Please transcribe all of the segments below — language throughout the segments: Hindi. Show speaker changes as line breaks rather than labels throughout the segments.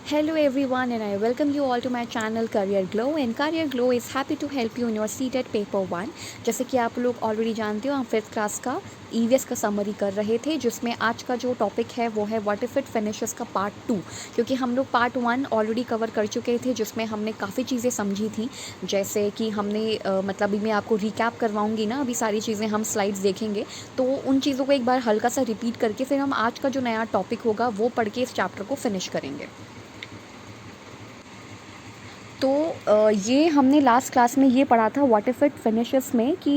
Hello everyone and I welcome you all to my channel Career Glow and Career Glow is happy to help you in your CTET paper 1। जैसे कि आप लोग ऑलरेडी जानते हो हम 5th क्लास का ईवीएस का समरी कर रहे थे, जिसमें आज का जो टॉपिक है वो है व्हाट इफ इट फिनिशेस का पार्ट 2। क्योंकि हम लोग पार्ट 1 ऑलरेडी कवर कर चुके थे, जिसमें हमने काफ़ी चीज़ें समझी थी। जैसे कि हमने मतलब अभी मैं आपको रिकैप करवाऊंगी ना, अभी सारी चीज़ें हम स्लाइड्स देखेंगे तो उन चीज़ों को एक बार हल्का सा रिपीट करके फिर हम आज का जो नया टॉपिक होगा वो पढ़ के इस चैप्टर को फिनिश करेंगे। तो ये हमने लास्ट क्लास में ये पढ़ा था व्हाट इफ़ इट फिनिशेस में कि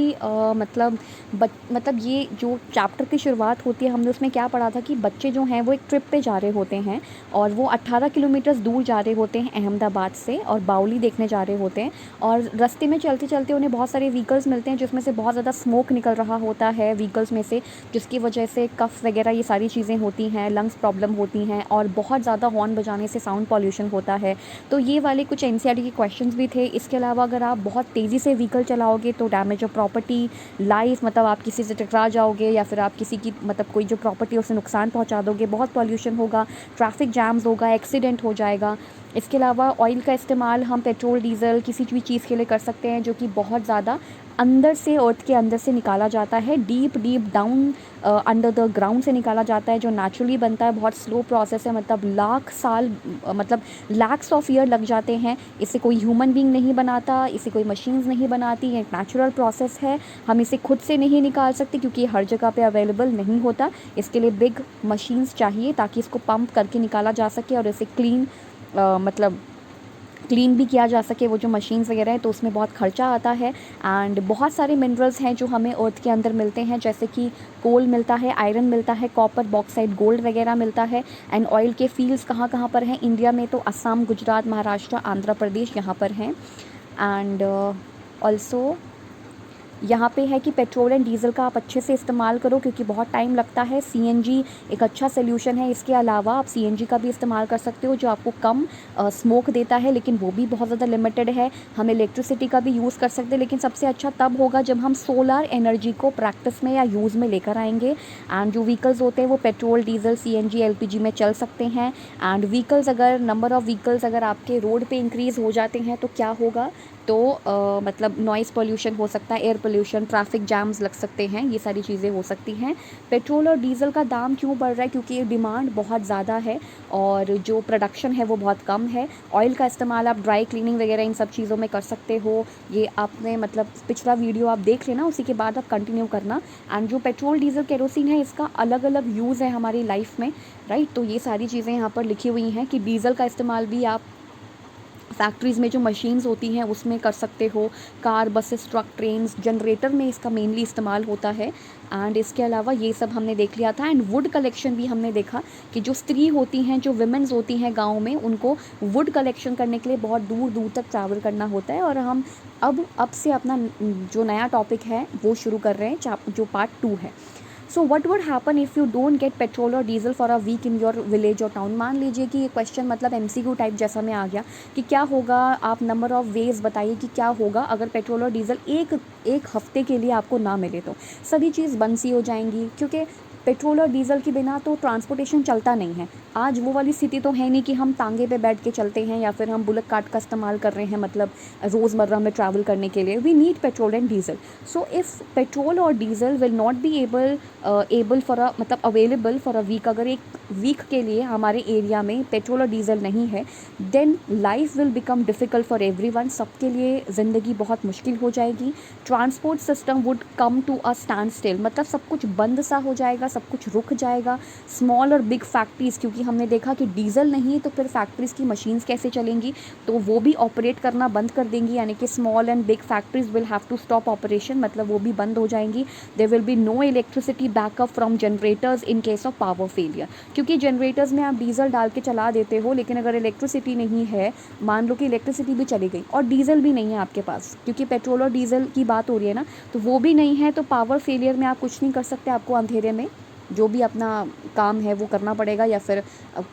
मतलब ये जो चैप्टर की शुरुआत होती है हमने उसमें क्या पढ़ा था कि बच्चे जो हैं वो एक ट्रिप पे जा रहे होते हैं और वो 18 किलोमीटर दूर जा रहे होते हैं अहमदाबाद से और बाउली देखने जा रहे होते हैं। और रास्ते में चलते चलते उन्हें बहुत सारे व्हीकल्स मिलते हैं जिसमें से बहुत ज़्यादा स्मोक निकल रहा होता है व्हीकल्स में से, जिसकी वजह से कफ वगैरह ये सारी चीज़ें होती हैं, लंग्स प्रॉब्लम होती हैं और बहुत ज़्यादा हॉर्न बजाने से साउंड पॉल्यूशन होता है। तो ये वाले कुछ एनसीईआरटी के क्वेश्चंस भी थे। इसके अलावा अगर आप बहुत तेज़ी से व्हीकल चलाओगे तो डैमेज ऑफ प्रॉपर्टी, लाइफ, मतलब आप किसी से टकरा जाओगे या फिर आप किसी की मतलब कोई जो प्रॉपर्टी उसे नुकसान पहुंचा दोगे, बहुत पॉल्यूशन होगा, ट्रैफिक जैम्स होगा, एक्सीडेंट हो जाएगा। इसके अलावा ऑयल का इस्तेमाल हम पेट्रोल डीजल किसी भी चीज़ के लिए कर सकते हैं जो कि बहुत ज़्यादा अंदर से, अर्थ के अंदर से निकाला जाता है, deep down under the ground से निकाला जाता है, जो नेचुरली बनता है। बहुत स्लो प्रोसेस है, मतलब लाख साल मतलब लैक्स ऑफ ईयर लग जाते हैं। इसे कोई ह्यूमन बीइंग नहीं बनाता, इसे कोई मशीन्स नहीं बनाती, ये एक नेचुरल प्रोसेस है। हम इसे खुद से नहीं निकाल सकते क्योंकि ये हर जगह पे अवेलेबल नहीं होता। इसके लिए बिग मशीन्स चाहिए ताकि इसको पंप करके निकाला जा सके और इसे मतलब क्लीन भी किया जा सके वो जो मशीन्स वगैरह है, तो उसमें बहुत खर्चा आता है। एंड बहुत सारे मिनरल्स हैं जो हमें अर्थ के अंदर मिलते हैं, जैसे कि कोल मिलता है, आयरन मिलता है, कॉपर, बॉक्साइट, गोल्ड वगैरह मिलता है। एंड ऑयल के फील्ड्स कहाँ कहाँ पर हैं इंडिया में, तो असम, गुजरात, महाराष्ट्र, आंध्र प्रदेश यहाँ पर हैं। एंड ऑल्सो यहाँ पे है कि पेट्रोल एंड डीज़ल का आप अच्छे से इस्तेमाल करो क्योंकि बहुत टाइम लगता है। सीएनजी एक अच्छा सोल्यूशन है। इसके अलावा आप सीएनजी का भी इस्तेमाल कर सकते हो जो आपको कम स्मोक देता है, लेकिन वो भी बहुत ज़्यादा लिमिटेड है। हम इलेक्ट्रिसिटी का भी यूज़ कर सकते हैं, लेकिन सबसे अच्छा तब होगा जब हम सोलर एनर्जी को प्रैक्टिस में या यूज़ में लेकर आएंगे। एंड जो व्हीकल्स होते हैं वो पेट्रोल, डीजल, सीएनजी, एलपीजी में चल सकते हैं। एंड व्हीकल्स, अगर नंबर ऑफ़ व्हीकल्स अगर आपके रोड पे इंक्रीज़ हो जाते हैं तो क्या होगा, तो मतलब नॉइज़ पोल्यूशन हो सकता है, एयर पोल्यूशन, ट्रैफिक जैम्स लग सकते हैं, ये सारी चीज़ें हो सकती हैं। पेट्रोल और डीज़ल का दाम क्यों बढ़ रहा है? क्योंकि डिमांड बहुत ज़्यादा है और जो प्रोडक्शन है वो बहुत कम है। ऑयल का इस्तेमाल आप ड्राई क्लीनिंग वगैरह इन सब चीज़ों में कर सकते हो। ये आपने मतलब पिछला वीडियो आप देख लेना, उसी के बाद आप कंटिन्यू करना। एंड जो पेट्रोल, डीजल, केरोसिन है, इसका अलग अलग यूज़ है हमारी लाइफ में, राइट। तो ये सारी चीज़ें यहाँ पर लिखी हुई हैं कि डीज़ल का इस्तेमाल भी आप फैक्ट्रीज़ में जो मशीन्स होती हैं उसमें कर सकते हो, car, buses, truck, trains, generator में इसका मेनली इस्तेमाल होता है। एंड इसके अलावा ये सब हमने देख लिया था। एंड वुड कलेक्शन भी हमने देखा कि जो स्त्री होती हैं, जो विमेंस होती हैं गाँव में, उनको वुड कलेक्शन करने के लिए बहुत दूर दूर तक ट्रैवल करना होता है। और हम अब से अपना जो नया टॉपिक है वो शुरू कर रहे हैं, जो पार्ट 2 है। So what would happen if you don't get petrol और diesel for a week in your village और टाउन। मान लीजिए कि ये क्वेश्चन मतलब एमसीक्यू टाइप जैसा में आ गया कि क्या होगा, आप नंबर ऑफ़ वेज बताइए कि क्या होगा अगर पेट्रोल और डीजल एक हफ्ते के लिए आपको ना मिले। तो सभी चीज़ बंद सी हो जाएंगी क्योंकि पेट्रोल और डीजल के बिना तो ट्रांसपोर्टेशन चलता नहीं है। आज वो वाली स्थिति तो है नहीं कि हम तांगे पे बैठ के चलते हैं या फिर हम बुलेट कार्ट का इस्तेमाल कर रहे हैं, मतलब रोज़मर्रा में ट्रैवल करने के लिए। We need petrol and diesel. So if petrol और diesel will not be able for a मतलब अवेलेबल फॉर अ वीक, अगर एक वीक के लिए हमारे एरिया में पेट्रोल और डीजल नहीं है, then life will become difficult for everyone. सबके लिए ज़िंदगी बहुत मुश्किल हो जाएगी। Transport system would come to a standstill, मतलब सब कुछ बंद सा हो जाएगा, सब कुछ रुक जाएगा। स्मॉल और बिग फैक्ट्रीज़, क्योंकि हमने देखा कि डीजल नहीं तो फिर फैक्ट्रीज़ की मशीन्स कैसे चलेंगी, तो वो भी ऑपरेट करना बंद कर देंगी, यानी कि small and big factories will have to stop operation, मतलब वो भी बंद हो जाएंगी। There will be no electricity backup from generators in case of power failure, क्योंकि जनरेटर्स में आप डीजल डाल के चला देते हो, लेकिन अगर इलेक्ट्रिसिटी नहीं है, मान लो कि इलेक्ट्रिसिटी भी चली गई और डीजल भी नहीं है आपके पास, क्योंकि पेट्रोल और डीजल की बात हो रही है ना, तो वो भी नहीं है, तो पावर फेलियर में आप कुछ नहीं कर सकते। आपको अंधेरे में जो भी अपना काम है वो करना पड़ेगा या फिर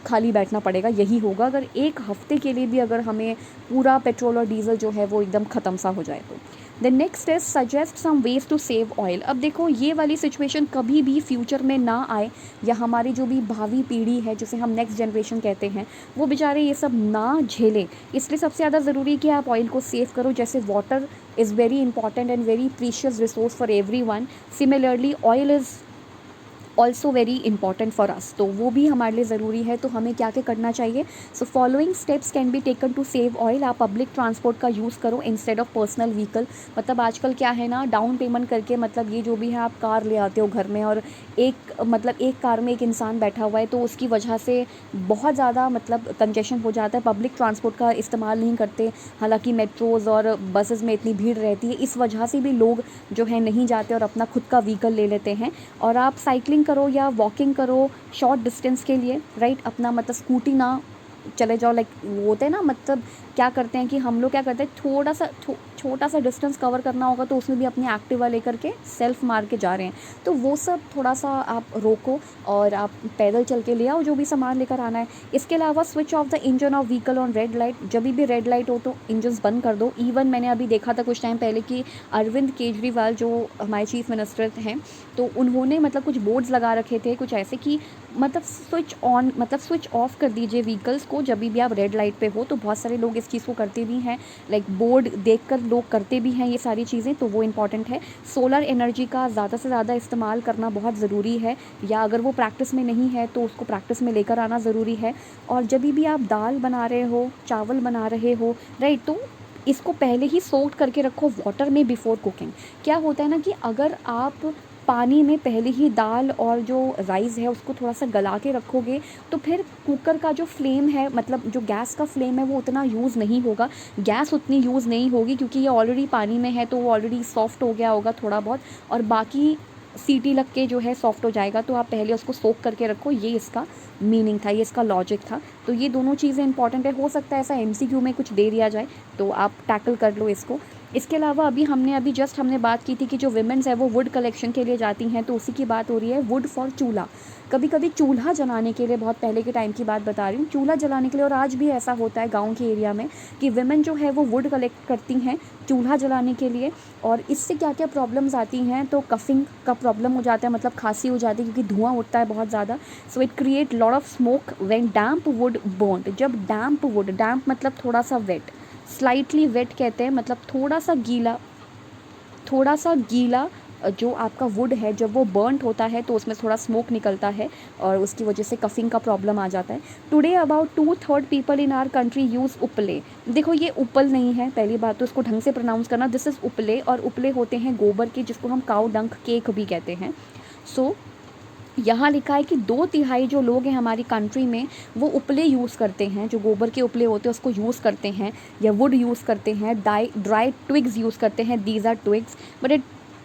खाली बैठना पड़ेगा, यही होगा अगर एक हफ्ते के लिए भी अगर हमें पूरा पेट्रोल और डीजल जो है वो एकदम ख़त्म सा हो जाए तो। The next is suggest some ways to save oil. अब देखो ये वाली सिचुएशन कभी भी फ्यूचर में ना आए, या हमारी जो भी भावी पीढ़ी है जिसे हम नेक्स्ट जनरेशन कहते हैं वो बेचारे ये सब ना झेलें, इसलिए सबसे ज़्यादा ज़रूरी है कि आप ऑयल को सेव करो। जैसे water is very important and very precious resource for every one, similarly oil is also very important for us, तो वो भी हमारे लिए ज़रूरी है। तो हमें क्या क्या करना चाहिए? So following steps can be taken to save oil. आप पब्लिक ट्रांसपोर्ट का यूज़ करो इंस्टेड ऑफ पर्सनल व्हीकल। मतलब आजकल क्या है ना, डाउन पेमेंट करके मतलब ये जो भी है आप कार ले आते हो घर में, और एक कार में एक इंसान बैठा हुआ है, तो उसकी वजह से बहुत ज़्यादा मतलब कंजेशन हो जाता है। पब्लिक ट्रांसपोर्ट का इस्तेमाल नहीं करते, हालांकि मेट्रोज़ और बसेस में इतनी भीड़ रहती है, इस वजह से भी लोग जो है नहीं जाते और अपना खुद का व्हीकल ले लेते हैं। और आप साइकिलिंग करो या वॉकिंग करो शॉर्ट डिस्टेंस के लिए, राइट। अपना मतलब स्कूटी ना चले जाओ, लाइक वो होते हैं ना, मतलब क्या करते हैं कि हम लोग क्या करते हैं, छोटा सा डिस्टेंस कवर करना होगा तो उसमें भी अपनी एक्टिवा लेकर के सेल्फ मार के जा रहे हैं। तो वो सब थोड़ा सा आप रोको और आप पैदल चल के ले आओ जो भी सामान लेकर आना है। इसके अलावा switch off the engine of vehicle on red light. जब भी रेड लाइट हो तो इंजन्स बंद कर दो। इवन मैंने अभी देखा था कुछ टाइम पहले कि अरविंद केजरीवाल जो हमारे चीफ मिनिस्टर हैं, तो उन्होंने मतलब कुछ बोर्ड्स लगा रखे थे कुछ ऐसे कि मतलब स्विच ऑफ कर दीजिए व्हीकल्स को जब भी आप रेड लाइट पे हो। तो बहुत सारे लोग इस चीज़ को करते भी हैं, लाइक बोर्ड देखकर लोग करते भी हैं ये सारी चीज़ें, तो वो इम्पॉर्टेंट है। सोलर एनर्जी का ज़्यादा से ज़्यादा इस्तेमाल करना बहुत ज़रूरी है, या अगर वो प्रैक्टिस में नहीं है तो उसको प्रैक्टिस में लेकर आना ज़रूरी है। और जब भी आप दाल बना रहे हो, चावल बना रहे हो, राइट, तो इसको पहले ही सोक करके रखो वाटर में बिफोर कुकिंग। क्या होता है ना कि अगर आप पानी में पहले ही दाल और जो राइस है उसको थोड़ा सा गला के रखोगे, तो फिर कुकर का जो फ्लेम है, मतलब जो गैस का फ्लेम है, वो उतना यूज़ नहीं होगा, गैस उतनी यूज़ नहीं होगी, क्योंकि ये ऑलरेडी पानी में है तो वो ऑलरेडी सॉफ्ट हो गया होगा थोड़ा बहुत, और बाकी सीटी लग के जो है सॉफ्ट हो जाएगा। तो आप पहले उसको सोक करके रखो, ये इसका मीनिंग था, ये इसका लॉजिक था। तो ये दोनों चीज़ें इंपॉर्टेंट है। हो सकता है ऐसा एमसीक्यू में कुछ दे दिया जाए तो आप टैकल कर लो इसको। इसके अलावा हमने जस्ट बात की थी कि जो विमेंस है वो वुड कलेक्शन के लिए जाती हैं, तो उसी की बात हो रही है, वुड फॉर चूल्हा। कभी कभी चूल्हा जलाने के लिए, बहुत पहले के टाइम की बात बता रही हूँ, चूल्हा जलाने के लिए, और आज भी ऐसा होता है गाँव के एरिया में कि विमेन जो है वो वुड कलेक्ट करती हैं चूल्हा जलाने के लिए। और इससे क्या क्या प्रॉब्लम्स आती हैं, तो कफिंग का प्रॉब्लम हो जाता है, मतलब खांसी हो जाती है क्योंकि धुआं उठता है बहुत ज़्यादा। So it create lot of smoke when damp would burned. जब डैम्प मतलब थोड़ा सा वेट, स्लाइटली वेट कहते हैं, मतलब थोड़ा सा गीला जो आपका वुड है, जब वो बर्नड होता है तो उसमें थोड़ा स्मोक निकलता है और उसकी वजह से कफिंग का प्रॉब्लम आ जाता है। Today about 2/3 people in our country use उपले। देखो ये उपल नहीं है, पहली बात तो इसको ढंग से प्रोनाउंस करना, दिस इज़ उपले, और उपले होते हैं गोबर के, जिसको हम काऊ डंक केक भी कहते हैं। सो यहाँ लिखा है कि 2/3 जो लोग हैं हमारी कंट्री में वो उपले यूज़ करते हैं, जो गोबर के उपले होते हैं उसको यूज़ करते हैं, या वुड यूज़ करते हैं, ड्राई ट्विग्स यूज़ करते हैं, these are twigs,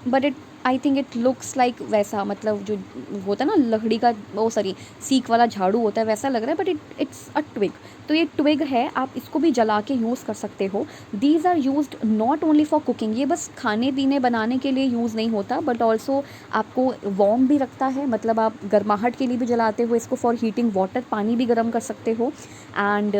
but it I think it looks like वैसा, मतलब जो होता है ना लकड़ी का, वो सॉरी सीक वाला झाड़ू होता है, वैसा लग रहा है, बट इट्स अ ट्विग। तो ये ट्विग है, आप इसको भी जला के यूज़ कर सकते हो। These are used not only for cooking, ये बस खाने पीने बनाने के लिए यूज़ नहीं होता, बट ऑल्सो आपको वार्म भी रखता है, मतलब आप गर्माहट के लिए भी जलाते हो इसको, फॉर हीटिंग वाटर, पानी भी गर्म कर सकते हो, एंड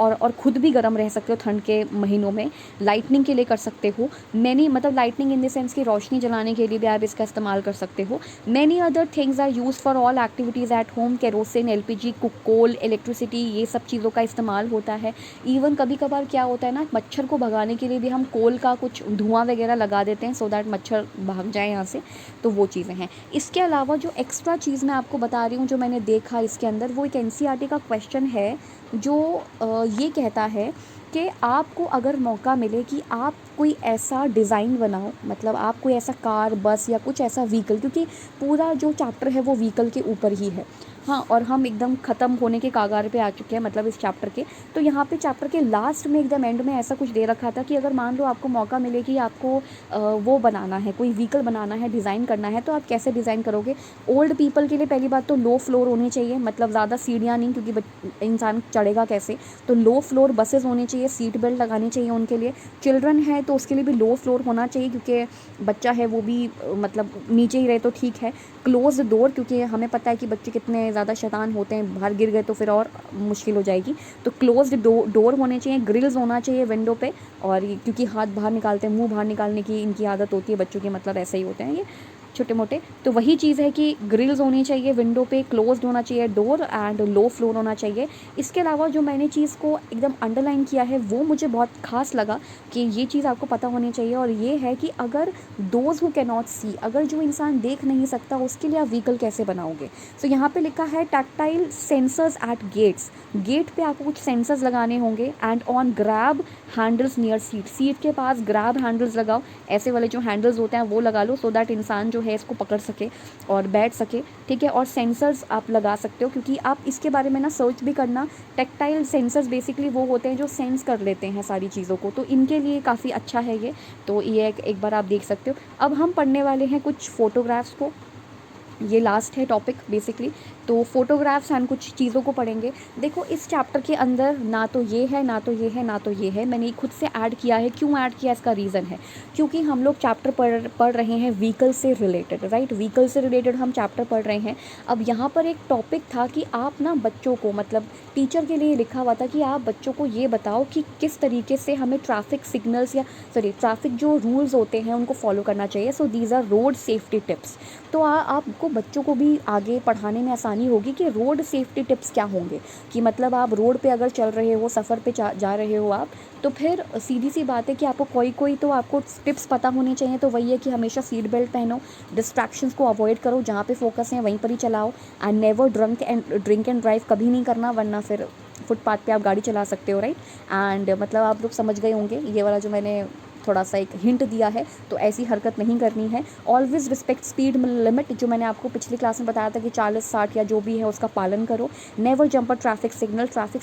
और खुद भी गर्म रह सकते हो ठंड के महीनों में। लाइटनिंग के लिए कर सकते हो, मतलब लाइटनिंग इन द सेंस की रोशनी जलाने के लिए भी आप इसका इस्तेमाल कर सकते हो। Many other things are use for all activities at home, kerosene, LPG, coal, electricity, ये सब चीज़ों का इस्तेमाल होता है। इवन कभी कभार क्या होता है ना, मच्छर को भगाने के लिए भी हम कोल का कुछ धुआं वगैरह लगा देते हैं, सो दैट मच्छर भाग जाए यहाँ से, तो वो चीज़ें हैं। इसके अलावा जो एक्स्ट्रा चीज़ मैं आपको बता रही हूँ, जो मैंने देखा इसके अंदर, वो एक एनसीईआरटी का क्वेश्चन है जो ये कहता है कि आपको अगर मौका मिले कि आप कोई ऐसा डिज़ाइन बनाओ, मतलब आप कोई ऐसा कार, बस या कुछ ऐसा व्हीकल, क्योंकि पूरा जो चैप्टर है वो व्हीकल के ऊपर ही है। हाँ, और हम एकदम ख़त्म होने के कागार पे आ चुके हैं, मतलब इस चैप्टर के। तो यहाँ पे चैप्टर के लास्ट में एकदम एंड में ऐसा कुछ दे रखा था कि अगर मान लो आपको मौका मिले कि आपको वो बनाना है, कोई व्हीकल बनाना है, डिज़ाइन करना है, तो आप कैसे डिज़ाइन करोगे। ओल्ड पीपल के लिए पहली बात तो लो फ्लोर होनी चाहिए, मतलब ज़्यादा सीढ़ियाँ नहीं, क्योंकि इंसान चढ़ेगा कैसे, तो लो फ्लोर बसेस होनी चाहिए, सीट बेल्ट लगानी चाहिए उनके लिए। चिल्ड्रन है तो उसके लिए भी लो फ्लोर होना चाहिए, क्योंकि बच्चा है वो भी मतलब नीचे ही रहे तो ठीक है। क्लोज डोर, क्योंकि हमें पता है कि बच्चे कितने हैं, ज़्यादा शैतान होते हैं, बाहर गिर गए तो फिर और मुश्किल हो जाएगी। तो क्लोज्ड डोर होने चाहिए, ग्रिल्स होना चाहिए विंडो पे। और क्योंकि हाथ बाहर निकालते हैं, मुंह बाहर निकालने की इनकी आदत होती है बच्चों की, मतलब ऐसे ही होते हैं ये छोटे मोटे। तो वही चीज़ है कि ग्रिल्स होनी चाहिए विंडो पे, क्लोज्ड होना चाहिए डोर, एंड लो फ्लोर होना चाहिए। इसके अलावा जो मैंने चीज़ को एकदम अंडरलाइन किया है वो मुझे बहुत खास लगा कि ये चीज़ आपको पता होनी चाहिए, और ये है कि अगर दोज हु कैन नॉट सी, अगर जो इंसान देख नहीं सकता उसके लिए आप व्हीकल कैसे बनाओगे। सो यहाँ पे लिखा है tactile sensors at gates, gate पे आपको कुछ सेंसर्स लगाने होंगे, and on grab handles near seat, seat के पास ग्रैब हैंडल्स लगाओ, ऐसे वाले जो हैंडल्स होते हैं वो लगा लो, सो दैट इंसान जो है इसको पकड़ सके और बैठ सके, ठीक है। और सेंसर्स आप लगा सकते हो, क्योंकि आप इसके बारे में ना सर्च भी करना। टेक्टाइल सेंसर्स बेसिकली वो होते हैं जो सेंस कर लेते हैं सारी चीज़ों को, तो इनके लिए काफ़ी अच्छा है ये। तो ये एक बार आप देख सकते हो। अब हम पढ़ने वाले हैं कुछ फ़ोटोग्राफ्स को, ये लास्ट है टॉपिक बेसिकली। तो फोटोग्राफ्स एंड कुछ चीज़ों को पढ़ेंगे। देखो इस चैप्टर के अंदर ना तो ये है, ना तो ये है, ना तो ये है, मैंने खुद से ऐड किया है। क्यों ऐड किया, इसका रीज़न है क्योंकि हम लोग चैप्टर पढ़ रहे हैं व्हीकल से रिलेटेड, राइट। व्हीकल से रिलेटेड हम चैप्टर पढ़ रहे हैं। अब यहाँ पर एक टॉपिक था कि आप ना बच्चों को, मतलब टीचर के लिए लिखा हुआ था कि आप बच्चों को ये बताओ कि किस तरीके से हमें ट्रैफिक सिग्नल्स या ट्रैफिक जो रूल्स होते हैं उनको फॉलो करना चाहिए। So these are road safety tips. तो आपको बच्चों को भी आगे पढ़ाने में आसानी होगी कि रोड सेफ्टी टिप्स क्या होंगे, कि मतलब आप रोड पे अगर चल रहे हो, सफ़र पे जा रहे हो आप, तो फिर सीधी सी बात है कि आपको कोई तो आपको टिप्स पता होनी चाहिए। तो वही है कि हमेशा सीट बेल्ट पहनो, डिस्ट्रैक्शंस को अवॉइड करो, जहाँ पे फोकस है वहीं पर ही चलाओ, and never drink and drive कभी नहीं करना, वरना फिर फुटपाथ पे आप गाड़ी चला सकते हो, राइट। एंड मतलब आप लोग समझ गए होंगे ये वाला जो मैंने थोड़ा सा एक हिंट दिया है, तो ऐसी हरकत नहीं करनी है। ऑलवेज रिस्पेक्ट स्पीड लिमिट, जो मैंने आपको पिछली क्लास में बताया था कि 40-60 या जो भी है उसका पालन करो। Never jump a traffic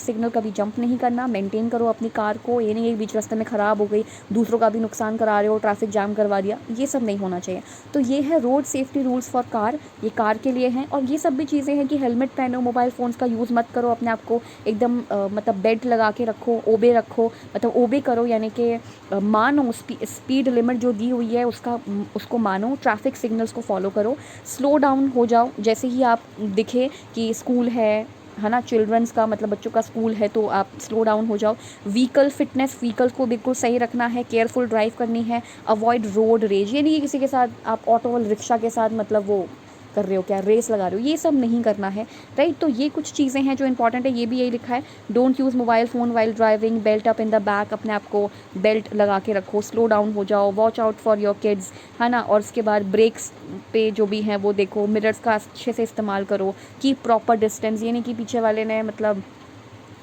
signal कभी जंप नहीं करना। मेंटेन करो अपनी कार को, ये नहीं बीच रास्ते में ख़राब हो गई, दूसरों का भी नुकसान करा रहे हो, ट्रैफिक जाम करवा दिया, ये सब नहीं होना चाहिए। तो ये है road safety rules for car, ये कार के लिए हैं। और ये सब भी चीज़ें हैं कि हेलमेट पहनो, मोबाइल फ़ोन्स का यूज़ मत करो, अपने आप को एकदम मतलब बेल्ट लगा के रखो, ओबे रखो, मतलब ओबे करो, यानी कि मानो स्पीड लिमिट जो दी हुई है उसको मानो, ट्रैफिक सिग्नल्स को फॉलो करो, स्लो डाउन हो जाओ। जैसे ही आप दिखे कि स्कूल है ना, चिल्ड्रंस का मतलब बच्चों का स्कूल है, तो आप स्लो डाउन हो जाओ। व्हीकल फिटनेस, व्हीकल को बिल्कुल सही रखना है, केयरफुल ड्राइव करनी है। अवॉइड रोड रेज, ये नहीं कि किसी के साथ आप ऑटो रिक्शा के साथ मतलब वो कर रहे हो, क्या रेस लगा रहे हो, ये सब नहीं करना है, राइट। तो ये कुछ चीज़ें हैं जो इंपॉर्टेंट है, ये भी यही लिखा है। Don't use mobile phone while driving, belt up in the back, अपने आप को बेल्ट लगा के रखो, स्लो डाउन हो जाओ, watch out for your kids, है ना। और उसके बाद ब्रेक्स पे जो भी हैं वो देखो, मिरर्स का अच्छे से इस्तेमाल करो, कीप प्रॉपर डिस्टेंस, ये नहीं कि पीछे वाले ने मतलब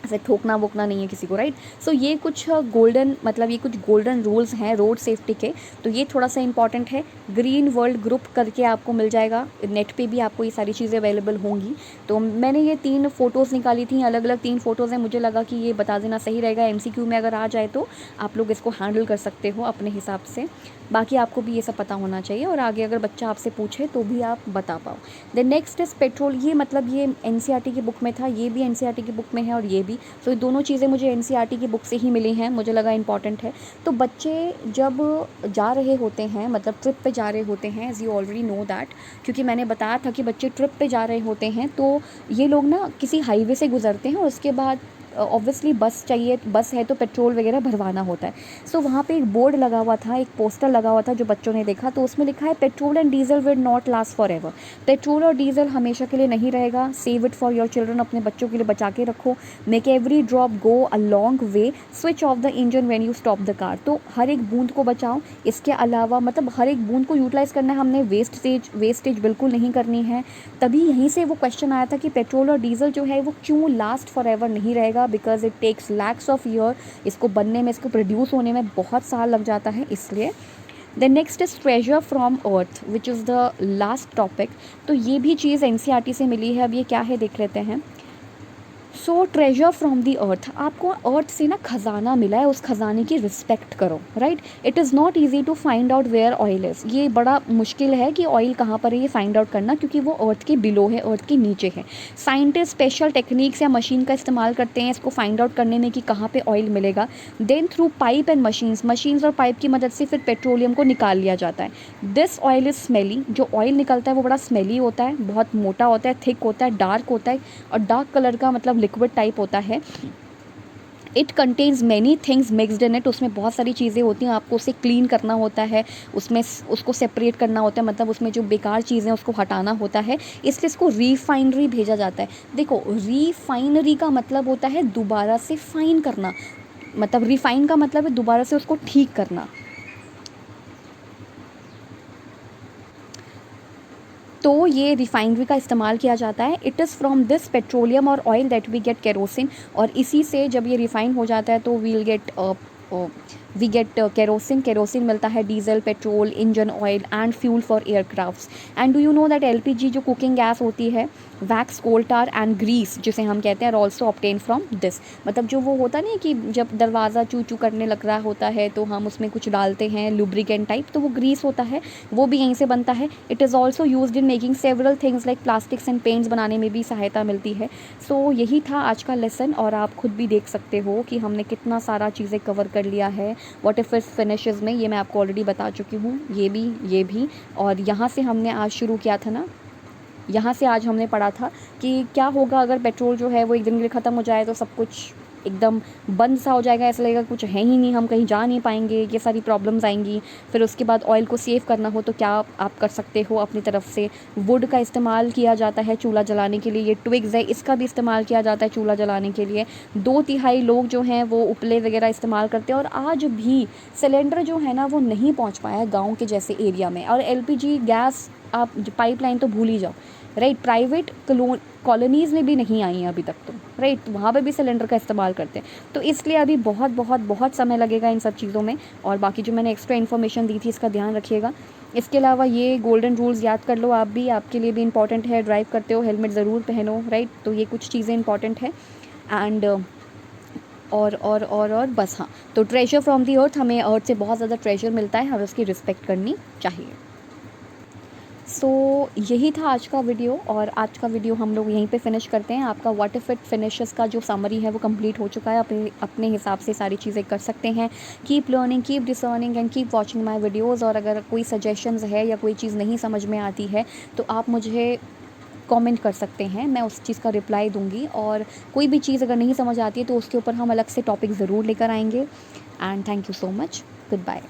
ऐसे ठोकना वोकना नहीं है किसी को, राइट। सो ये कुछ गोल्डन रूल्स हैं रोड सेफ्टी के, तो ये थोड़ा सा इंपॉर्टेंट है। ग्रीन वर्ल्ड ग्रुप करके आपको मिल जाएगा, नेट पे भी आपको ये सारी चीज़ें अवेलेबल होंगी। तो मैंने ये 3 फ़ोटोज़ निकाली थी, अलग अलग 3 फ़ोटोज़ हैं, मुझे लगा कि ये बता देना सही रहेगा। MCQ में अगर आ जाए तो आप लोग इसको हैंडल कर सकते हो अपने हिसाब से। बाकी आपको भी ये सब पता होना चाहिए, और आगे अगर बच्चा आपसे पूछे तो भी आप बता पाओ। द नेक्स्ट इज़ पेट्रोल, ये मतलब ये NCERT की बुक में था, ये भी NCERT की बुक में है और ये भी। तो ये दोनों चीज़ें मुझे NCERT की बुक से ही मिली हैं, मुझे लगा इंपॉर्टेंट है। तो बच्चे जब जा रहे होते हैं, मतलब ट्रिप पे जा रहे होते हैं, as you already know that, क्योंकि मैंने बताया था कि बच्चे ट्रिप पे जा रहे होते हैं, तो ये लोग ना किसी हाईवे से गुजरते हैं, और उसके बाद ऑब्वियसली बस चाहिए, बस है तो पेट्रोल वगैरह भरवाना होता है। सो वहाँ पे एक बोर्ड लगा हुआ था, एक पोस्टर लगा हुआ था जो बच्चों ने देखा, तो उसमें लिखा है petrol and diesel will not last for ever, petrol और डीजल हमेशा के लिए नहीं रहेगा। Save it for your children, अपने बच्चों के लिए बचा के रखो। Make every drop go a long way, switch off the engine when you stop the car, तो हर एक बूंद को बचाओ। इसके अलावा मतलब हर एक बूंद को यूटिलाइज़ करना है हमने, वेस्टेज बिल्कुल नहीं करनी है। तभी यहीं से वो क्वेश्चन आया था कि पेट्रोल और डीजल जो है वो क्यों लास्ट फॉर एवर नहीं रहेगा, because it takes lakhs of year, इसको बनने में, इसको प्रोड्यूस होने में बहुत साल लग जाता है, इसलिए। The next is treasure from earth which is the last topic. तो ये भी चीज़ NCERT से मिली है। अब ये क्या है देख लेते हैं। सो ट्रेजर फ्रॉम दी अर्थ, आपको अर्थ से ना खजाना मिला है, उस खजाने की रिस्पेक्ट करो, right. It is not easy to find out where oil is, ये बड़ा मुश्किल है कि ऑयल कहाँ पर है ये फाइंड आउट करना, क्योंकि वो अर्थ के बिलो है, अर्थ के नीचे है। साइंटिस्ट स्पेशल टेक्निक्स या मशीन का इस्तेमाल करते हैं इसको फाइंड आउट करने में कि कहाँ पे ऑयल मिलेगा। Then through pipe and machines और पाइप की मदद से फिर पेट्रोलियम को निकाल लिया जाता है। दिस ऑयल इज़ स्मेली, जो ऑयल निकलता है वो बड़ा स्मेली होता है, बहुत मोटा होता है, थिक होता है, डार्क होता है, और डार्क कलर का मतलब लिक्विड टाइप होता है। It contains many things mixed in it, उसमें बहुत सारी चीज़ें होती हैं, आपको उसे क्लीन करना होता है, उसमें उसको सेपरेट करना होता है, मतलब उसमें जो बेकार चीज़ें उसको हटाना होता है, इसलिए इसको रिफाइनरी भेजा जाता है। देखो, रिफाइनरी का मतलब होता है दोबारा से फाइन करना, मतलब रिफाइन का मतलब है दोबारा से उसको ठीक करना। तो ये रिफाइनरी का इस्तेमाल किया जाता है। It is from this petroleum और oil that we get kerosene, और इसी से जब ये रिफाइन हो जाता है तो वी गेट केरोसिन मिलता है, diesel, petrol, engine oil and fuel for aircrafts. And do you know that LPG जो कुकिंग गैस होती है, wax, coal tar and grease जिसे हम कहते हैं, are also obtain from this. मतलब जो वो होता नहीं कि जब दरवाज़ा चू चू करने लग रहा होता है तो हम उसमें कुछ डालते हैं लुब्रिकेंट टाइप, तो वो ग्रीस होता है, वो भी यहीं से बनता है। It is also used in making several things like plastics and paints बनाने में भी सहायता मिलती है। सो यही था आज का लेसन, और आप खुद भी देख सकते हो कि हमने कितना सारा चीज़ें कवर कर लिया है व्हाट इफ इट फिनिशेस में, ये मैं आपको ऑलरेडी बता चुकी हूँ, ये भी। और यहाँ से हमने आज शुरू किया था ना, यहाँ से आज हमने पढ़ा था कि क्या होगा अगर पेट्रोल जो है वो एक दिन के लिए ख़त्म हो जाए, तो सब कुछ एकदम बंद सा हो जाएगा, ऐसा लगेगा कुछ है ही नहीं, हम कहीं जा नहीं पाएंगे, ये सारी प्रॉब्लम्स आएंगी। फिर उसके बाद ऑयल को सेव करना हो तो क्या आप कर सकते हो अपनी तरफ से, वुड का इस्तेमाल किया जाता है चूल्हा जलाने के लिए, ये ट्विग्स है इसका भी इस्तेमाल किया जाता है चूल्हा जलाने के लिए। 2/3 लोग जो हैं वो उपले वगैरह इस्तेमाल करते हैं, और आज भी सिलेंडर जो है ना वो नहीं पहुँच पाया है गाँव के जैसे एरिया में। और LPG गैस आप पाइपलाइन तो भूल ही जाओ, राइट। प्राइवेट कॉलोनीज़ में भी नहीं आई हैं अभी तक, तो राइट वहाँ पे भी सिलेंडर का इस्तेमाल करते हैं। तो इसलिए अभी बहुत बहुत बहुत समय लगेगा इन सब चीज़ों में। और बाकी जो मैंने एक्स्ट्रा इन्फॉर्मेशन दी थी इसका ध्यान रखिएगा। इसके अलावा ये गोल्डन रूल्स याद कर लो आप भी, आपके लिए भी इंपॉर्टेंट है। ड्राइव करते हो हेलमेट ज़रूर पहनो, राइट। तो ये कुछ चीज़ें इंपॉर्टेंट है। एंड और बस हाँ, तो ट्रेजर फ्रॉम दी अर्थ, हमें अर्थ से बहुत ज़्यादा ट्रेजर मिलता है, हमें उसकी रिस्पेक्ट करनी चाहिए। सो यही था आज का वीडियो, और आज का वीडियो हम लोग यहीं पे फिनिश करते हैं। आपका व्हाट इफ इट फिनिशेस का जो समरी है वो कंप्लीट हो चुका है, अपने हिसाब से सारी चीज़ें कर सकते हैं। Keep learning, keep discerning and keep watching my videos. और अगर कोई सजेशंस है या कोई चीज़ नहीं समझ में आती है तो आप मुझे कमेंट कर सकते हैं, मैं उस चीज़ का रिप्लाई दूंगी। और कोई भी चीज़ अगर नहीं समझ आती है तो उसके ऊपर हम अलग से टॉपिक ज़रूर लेकर आएंगे। And thank you so much, good bye.